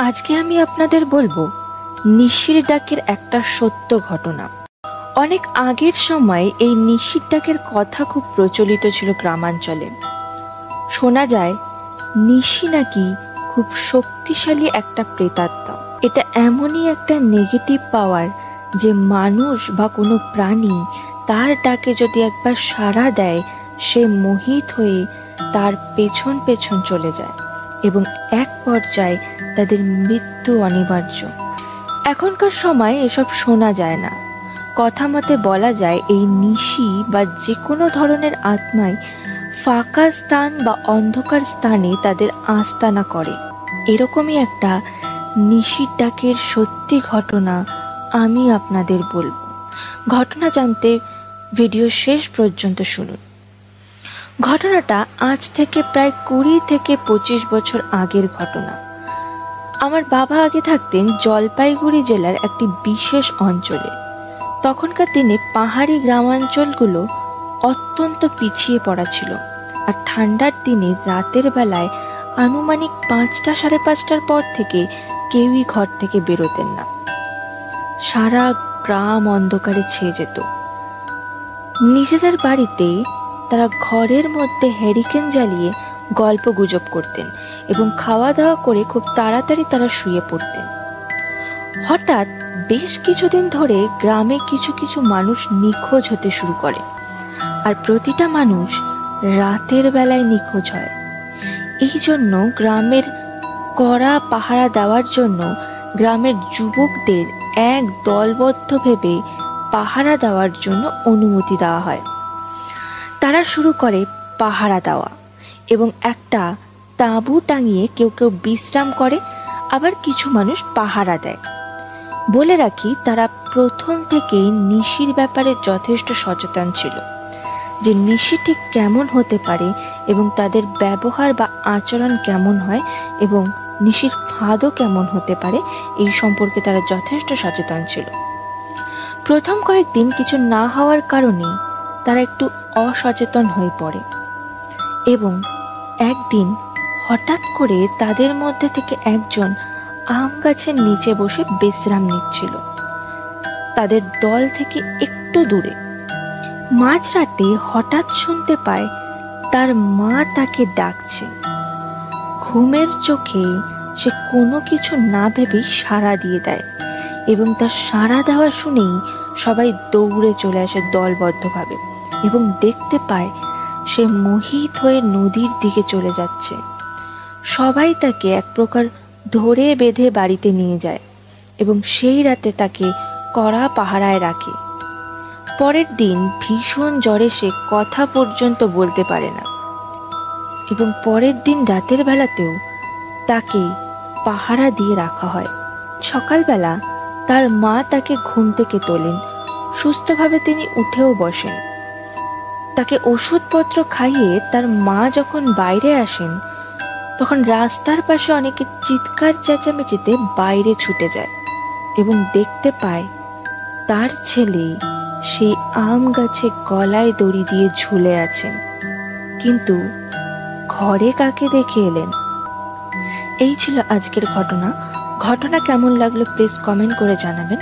আজকে আমি আপনাদের বলবো নিশির ডাকের একটা সত্য ঘটনা। অনেক আগের সময় এই নিশির ডাকের কথা খুব প্রচলিত ছিল গ্রামাঞ্চলে। শোনা যায় নিশি নাকি খুব শক্তিশালী একটা প্রেতাত্মা। এটা এমনই একটা নেগেটিভ পাওয়ার যে মানুষ বা কোনো প্রাণী তার ডাকে যদি একবার সাড়া দেয়, সে মোহিত হয়ে তার পেছন পেছন চলে যায় এবং এক পর্যায়ে তাদের মৃত্যু অনিবার্য। এখনকার সময় এসব শোনা যায় না। কথা মতে বলা যায় এই নিশি বা যে কোনো ধরনের আত্মাই ফাঁকা স্থান বা অন্ধকার স্থানে তাদের আস্তানা করে। এরকমই একটা নিশির ডাকের সত্যি ঘটনা আমি আপনাদের বলবো। ঘটনা জানতে ভিডিও শেষ পর্যন্ত শুনুন। ঘটনাটা আজ থেকে প্রায় 20 থেকে 25 বছর আগের ঘটনা। আমার বাবা আগে থাকতেন জলপাইগুড়ি জেলার একটি বিশেষ অঞ্চলে। তখনকার দিনে পাহাড়ি গ্রামাঞ্চলগুলো অত্যন্ত পিছিয়ে পড়া ছিল, আর ঠান্ডার দিনে রাতের বেলায় আনুমানিক 5টা সাড়ে 5টার পর থেকে কেউই ঘর থেকে বেরোতেন না। সারা গ্রাম অন্ধকারে ছেয়ে যেত। নিজেদের বাড়িতে তারা ঘরের মধ্যে হ্যারিকেন জ্বালিয়ে গল্প গুজব করতেন এবং খাওয়া দাওয়া করে খুব তাড়াতাড়ি তারা শুয়ে পড়তেন। হঠাৎ বেশ কিছুদিন ধরে গ্রামে কিছু কিছু মানুষ নিখোঁজ হতে শুরু করে, আর প্রতিটা মানুষ রাতের বেলায় নিখোঁজ হয়। এই জন্য গ্রামের কড়া পাহারা দেওয়ার জন্য গ্রামের যুবকদের এক দলবদ্ধ ভেবে পাহারা দেওয়ার জন্য অনুমতি দেওয়া হয়। তারা শুরু করে পাহারা দেওয়া এবং একটা তাঁবু টাঙিয়ে কেউ কেউ বিশ্রাম করে, আবার কিছু মানুষ পাহারা দেয়। বলে রাখি, তারা প্রথম থেকেই নিশির ব্যাপারে যথেষ্ট সচেতন ছিল যে নিশি ঠিক কেমন হতে পারে এবং তাদের ব্যবহার বা আচরণ কেমন হয় এবং নিশির ফাঁদও কেমন হতে পারে, এই সম্পর্কে তারা যথেষ্ট সচেতন ছিল। প্রথম কয়েকদিন কিছু না হওয়ার কারণে তারা একটু অসচেতন হয়ে পড়ে এবং একদিন হঠাৎ করে তাদের মধ্যে থেকে একজন আম গাছের নিচে বসে বিশ্রাম নিচ্ছিল, তাদের দল থেকে একটু দূরে। মাঝরাতে হঠাৎ শুনতে পায় তার মা তাকে ডাকছে। ঘুমের চোখে সে কোনো কিছু না ভেবেই সাড়া দিয়ে দেয় এবং তার সাড়া দেওয়া শুনেই সবাই দৌড়ে চলে আসে দলবদ্ধভাবে এবং দেখতে পায় সে মোহিত হয়ে নদীর দিকে চলে যাচ্ছে। সবাই তাকে এক প্রকার ধরে বেঁধে বাড়িতে নিয়ে যায় এবং সেই রাতে তাকে কড়া পাহারায় রাখে। পরের দিন ভীষণ জ্বরে সে কথা পর্যন্ত বলতে পারে না এবং পরের দিন রাতের বেলাতেও তাকে পাহারা দিয়ে রাখা হয়। সকালবেলা তার মা তাকে ঘুম থেকে তোলেন, সুস্থভাবে তিনি উঠেও বসেন। তাকে ওষুধপত্র খাইয়ে তার মা যখন বাইরে আসেন, তখন রাস্তার পাশে অনেকে চিৎকার চেঁচামেচিতে বাইরে ছুটে যায় এবং দেখতে পায় তার ছেলে সেই আম গাছে গলায় দড়ি দিয়ে ঝুলে আছেন। কিন্তু ঘরে কাকে দেখে এলেন? এই ছিল আজকের ঘটনা। ঘটনা কেমন লাগলো প্লিজ কমেন্ট করে জানাবেন।